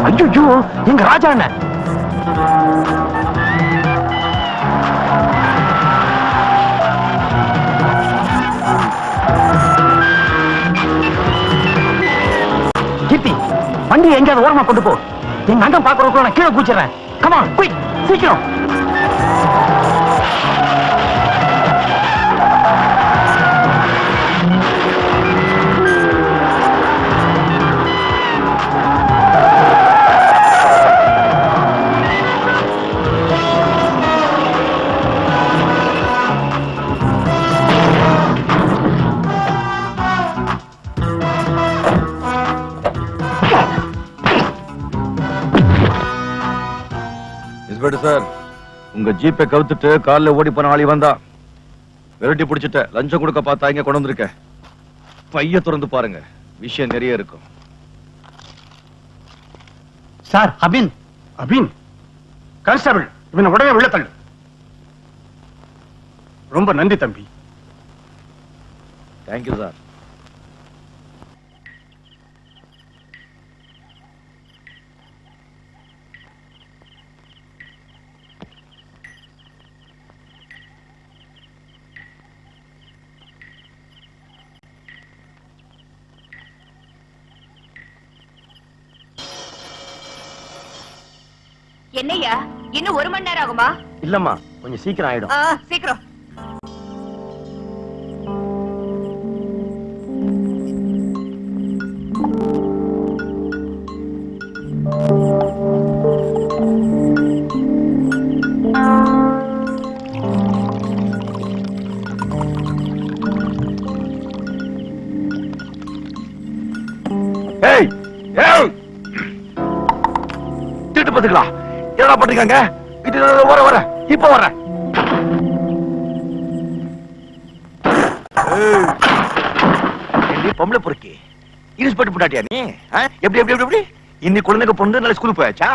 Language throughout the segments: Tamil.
ஐயோ, எங்க ராஜா அண்ணன். கீர்த்தி, வண்டி எங்கேயாவது ஓரமா கொண்டு போ. எங்க அண்ணன் பாக்குறதுக்குள்ள நான் கீழே குச்சிடுறேன். கமா குயிக், சீக்கிரம். சார், உங்க ஜீப்பை கவுத்துட்டு கால்ல ஓடி போன ஆளி வந்தா விரட்டி பிடிச்சிட்ட. லஞ்சம் கொடுக்க பார்த்தா இங்க கொண்டு வந்திருக்க. பைய திறந்து பாருங்க, விஷயம் நிறைய இருக்கும். சார், அபின். அபின் கான்ஸ்டபிள், இவனை உடனே உள்ள தள்ளு. ரொம்ப நன்றி தம்பி. Thank you sir. என்னையா, இன்னும் 1 மணி நேரம் ஆகுமா? இல்லம்மா, கொஞ்சம் சீக்கிரம் ஆயிடும். சீக்கிரம். ஏய் ஏய், திட்டு பாத்துக்கலாம். என்னடா பண்றீங்க? வர இப்ப வர. பொம்பளை பொறுக்கி இன்ஸ்பெக்டர் போட்டாட்டியா நீ? எப்படி எப்படி எப்படி இன்னைக்கு குழந்தைங்க பொண்ணு நல்ல ஸ்கூலுக்கு போயாச்சா?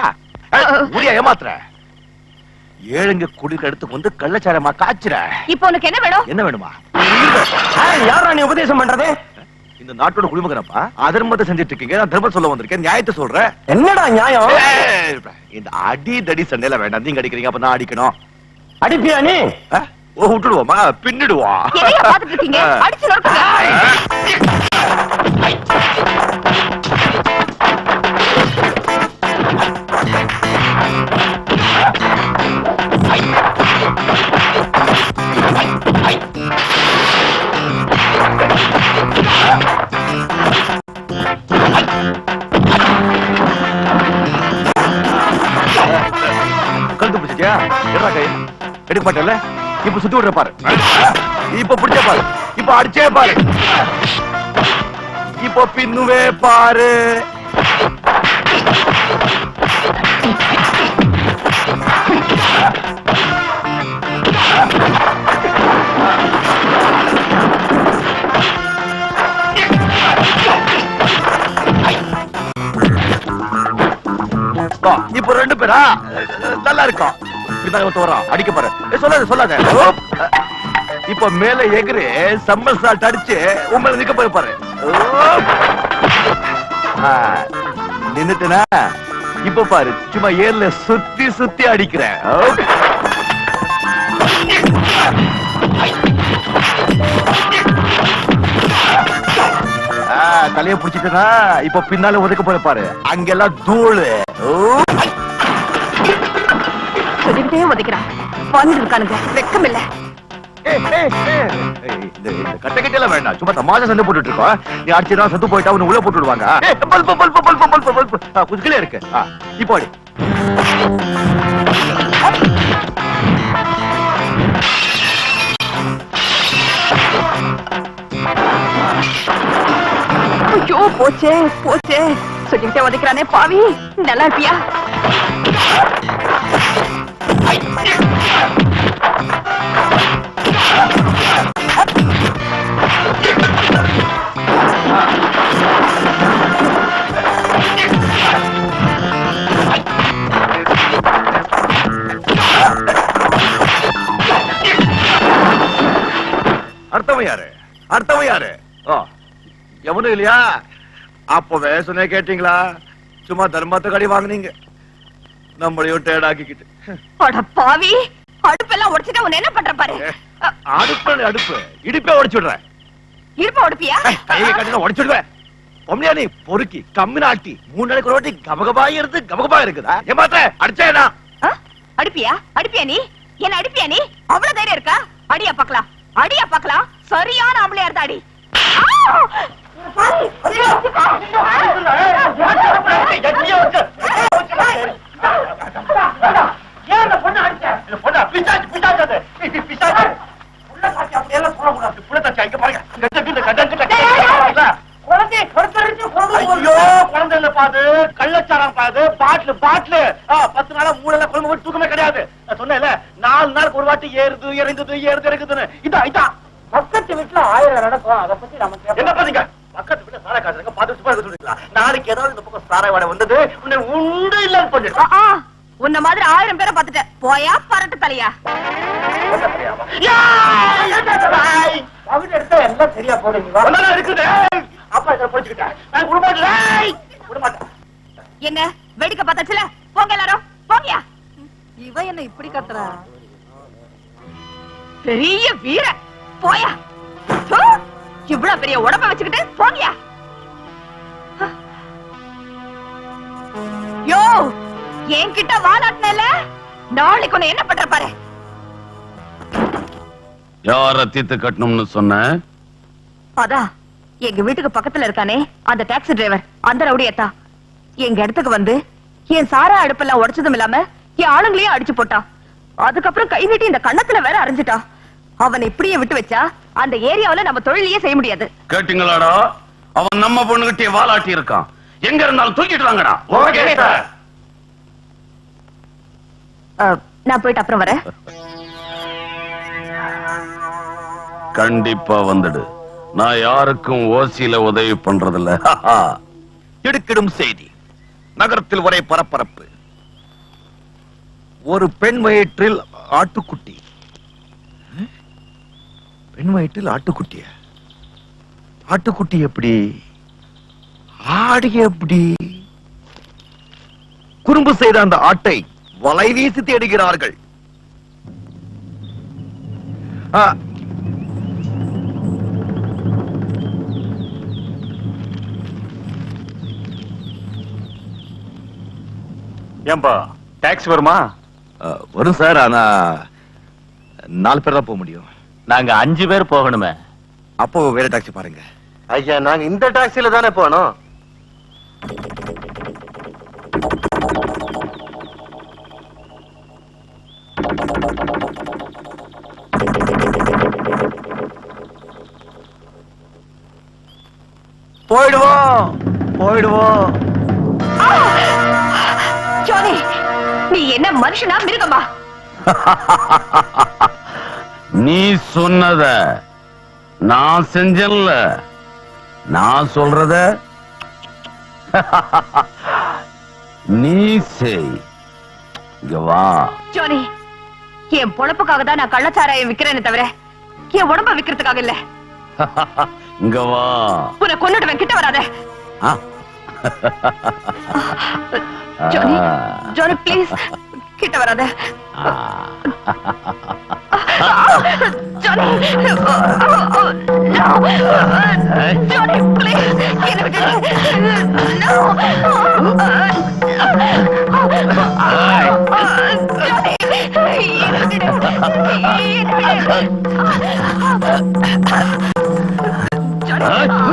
முடியா ஏமாத்துற? ஏழுங்க குடிக்க எடுத்து வந்து கள்ளச்சாரமா காய்ச்சுற. இப்போ உனக்கு என்ன வேணும்? என்ன வேணுமா? யாரா நீ உபதேசம் பண்றது? இந்த நாட்டோட குடிமகனப்பா, அதர்மத்தை செஞ்சுட்டு இருக்கீங்க. நான் தர்மம் சொல்ல வந்திருக்கேன், நியாயத்தை சொல்றேன். என்னடா நியாயம்? இந்த அடி தடி சண்டையில வேண்டாம். நீங்க அடிக்கிறீங்க, அப்ப நான் அடிக்கணும். அடிப்பியா நீ? விட்டுடுவோமா? பின்னிடுவா. கழுத்து பிடிச்சிட்டியா? எடுக்க மாட்டேன்ல? இப்ப சுத்தி விடுற பாரு. இப்ப பிடிச்ச பாரு. இப்ப அடிச்சே பாரு. இப்ப பின்னுவே பாரு. இப்ப 2 பேரா நல்லா இருக்கும். அடிக்க பாரு. சொல்லாத சொல்லாத. இப்ப மேல எகிரி சம்பல் சால்ட் அடிச்சு உங்களை நிக்க போய் பாரு. நின்னுட்டுனா இப்ப பாரு, சும்மா ஏர்ல சுத்தி சுத்தி அடிக்கிறேன். தலைய புடிச்சிட்டுனா இப்ப பின்னால ஒதுக்க போய் பாரு. அங்கெல்லாம் தூளு. சொல்லிக்கிட்டே உதைக்கிறான். வாங்கிட்டு இருக்கானுங்க, வெக்கம் இல்ல. கட்டெல்லாம் வேண்டாம், சும்மா தமாஷா சண்டை போட்டுட்டு இருக்கோம். நீ அடிச்சுனா சத்து போயிட்டா உன்னை உள்ள போட்டு விடுவாங்க. கொஞ்சம் கீழே இருக்கு. இப்போ அடி. ஐயோ, போச்சே போச்சே. சொல்லிக்கிட்டே உதைக்கிறானே பாவி. நல்லா இருப்பியா? அர்த்தம் யாரு? எவனும் இல்லையா? அப்பவே சொன்ன கேட்டீங்களா? சும்மா தர்மத்துக்கு அடி வாங்குனீங்க, நம்மளையும் டேடாக்கிக்கிட்டு. அட பாவி, அடுப்பெல்லாம் உடைச்சிட்டா உன்னை என்ன பண்ற பாரு. அடுப்பு இடுப்பே உடைச்சுடுறேன். இடுப்ப உடைப்பியா? கையை கட்டினா உடைச்சுடுவேன். பொம்மையா நீ பொறுக்கி கம்மினாட்டி 3 நாளைக்கு ரோட்டி கபகபா இருக்குதா? ஏமாத்த அடிச்சேனா? அடிப்பியா? அடிப்பியா நீ? என்ன அடிப்பியா நீ? அவ்வளவு தைரியம் இருக்கா? அடியா பாக்கலாம், அடியா பாக்கலாம். சரியான ஆம்பளையா இருந்தா அடி. கள்ளச்சாரம் பாது பாட்டில் 10 நாளா 3 நாளா குழம்பு போட்டு தூக்கமே கிடையாது. சொன்னேன்ல 4 நாளுக்கு ஒரு வாட்டி ஏறுது இறங்குதுன்னு. இதான் பக்கத்து வீட்டுல 1000 நடக்கும். அதை பத்தி நம்ம என்ன பாத்தீங்க? பக்கத்து வீட்டுல சாராய காசுங்க 10 வருஷமா இருக்க சொல்றீங்களா? நாளைக்கு ஏதாவது இந்த பக்கம் சாராய வாடை வந்தது உண்டு இல்லன்னு சொல்லிடுறேன். உன்ன மாதிரி 1000 பேரை பாத்துட்டேன். போயா பரட்டு தலையா? எடுத்தா எல்லாம் சரியா போடுங்க இருக்குது. அப்பா இதை போச்சுக்கிட்டேன். நான் விடமாட்டேன். என்ன வேடிக்கை பார்த்தாச்சுல? போங்க எல்லாரும் போங்கயா. இவ என்ன இப்படி கத்துறா? பெரிய வீர போயா. இவ்வளவு பெரிய உடம்ப வச்சுக்கிட்டு போங்கயா. யோ, என்கிட்ட வாலாட்டினல நாளைக்கு உன்னை என்ன பண்ற பாரு. யார தீத்து கட்டணும்னு சொன்ன? அதான் எங்க வீட்டுக்கு பக்கத்துல இருக்கானே அந்த டாக்ஸி டிரைவர், அந்த ரவுடியத்தா எங்க இடத்துக்கு வந்து என் சாரா அடுப்பெல்லாம் உடைச்சதும் இல்லாம என் ஆளுங்களையும் அடிச்சு போட்டான். அதுக்கப்புறம் கை நீட்டி இந்த கண்ணத்துல வேற அரைஞ்சிட்டான். அவன் இப்படியே விட்டு வச்சா அந்த ஏரியாவில நம்ம தொழிலையே செய்ய முடியாது. கேட்டீங்களாடா? அவன் நம்ம பொண்ணுகிட்டே வாலாட்டி இருக்கான். எங்க இருந்தாலும் தூக்கிட்டு வாங்கடா. Okay sir. நான் போயிட்டு அப்புறம் வரேன். கண்டிப்பா வந்துடு. நான் யாருக்கும் ஓசியில உதவி பண்றதில்ல. திடுக்கிடும் செய்தி. நகரத்தில் ஒரே பரபரப்பு. ஒரு பெண் வயிற்றில் ஆட்டுக்குட்டி. பெண் வயிற்றில் ஆட்டுக்குட்டிய? ஆட்டுக்குட்டி எப்படி? ஆடு எப்படி? குறும்பு செய்த அந்த ஆட்டை வலை வீசி தேடுகிறார்கள். ஏன்பா டாக்ஸி வருமா? வரும் சார், ஆனா 4 பேர் தான் போக முடியும். நாங்க 5 பேர் போகணுமே. அப்போ வேற டாக்ஸி பாருங்க. ஐயா, நாங்க இந்த டாக்ஸில தானே போனோம். போயிடுவோம். ஜானி, நீ என்ன மனுஷனா மிருகமா? நீ சொன்னத நான் செஞ்சேன்ல, நான் சொல்றத நீ செய். இங்க வா. ஜானி, என் பொழப்புக்காக தான் நான் கள்ளச்சாராயம் விக்கிறேன்னு தவிர என் உடம்ப விக்கிறதுக்காக இல்ல. இங்க வா. உன்னை கொன்னுடுவேன், கிட்ட வராத. ஜானி, ஜானி ப்ளீஸ் கிட்ட வராத. ஜானி, ஜானி ப்ளீஸ் என்ன விட்டுடு. ஜானி,